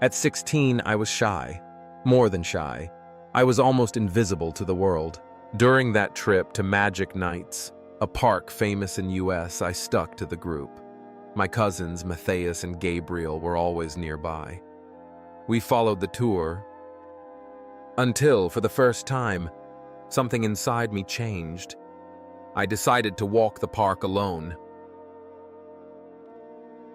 At 16, I was shy. More than shy. I was almost invisible to the world. During that trip to Magic Nights, a park famous in US, I stuck to the group. My cousins, Matthias and Gabriel, were always nearby. We followed the tour until, for the first time, something inside me changed. I decided to walk the park alone.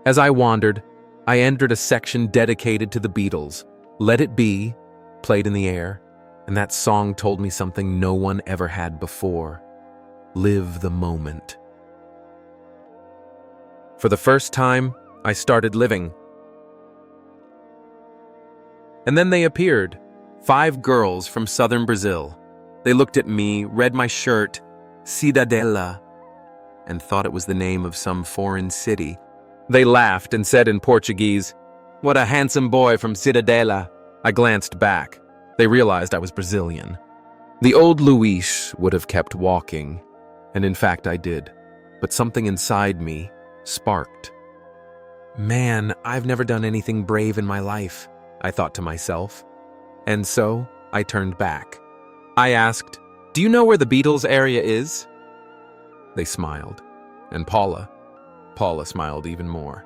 As I wandered, I entered a section dedicated to the Beatles. Let It Be played in the air, and that song told me something no one ever had before. Live the moment. For the first time, I started living. And then they appeared, 5 girls from southern Brazil. They looked at me, read my shirt, Cidadela, and thought it was the name of some foreign city. They laughed and said in Portuguese, "What a handsome boy from Cidadela." I glanced back. They realized I was Brazilian. The old Luis would have kept walking, and in fact I did, but something inside me sparked. Man, I've never done anything brave in my life, I thought to myself. And so I turned back. I asked, "Do you know where the Beatles area is?" They smiled. And Paula smiled even more.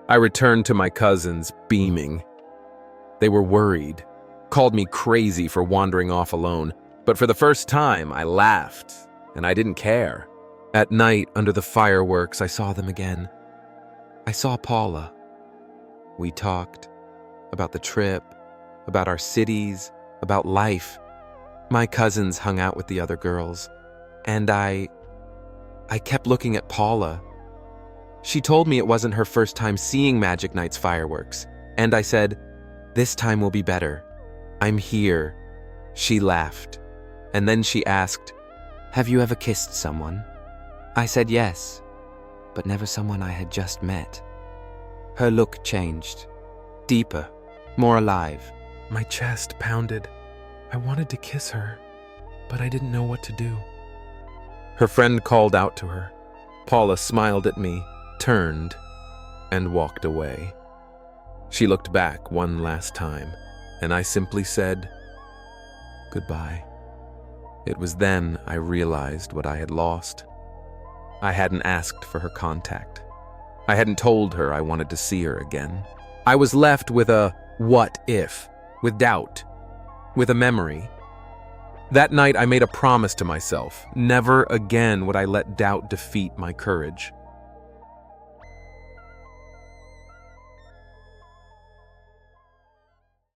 I returned to my cousins, beaming. They were worried, called me crazy for wandering off alone, but for the first time I laughed, and I didn't care. At night, under the fireworks, I saw them again. I saw Paula. We talked about the trip, about our cities, about life. My cousins hung out with the other girls, and I kept looking at Paula. She told me it wasn't her first time seeing Magic Nights fireworks, and I said, "This time will be better. I'm here." She laughed, and then she asked, "Have you ever kissed someone?" I said yes, but never someone I had just met. Her look changed, deeper, more alive. My chest pounded. I wanted to kiss her, but I didn't know what to do. Her friend called out to her. Paula smiled at me, turned, and walked away. She looked back one last time, and I simply said, "Goodbye." It was then I realized what I had lost. I hadn't asked for her contact. I hadn't told her I wanted to see her again. I was left with a what if, with doubt, with a memory. That night I made a promise to myself. Never again would I let doubt defeat my courage.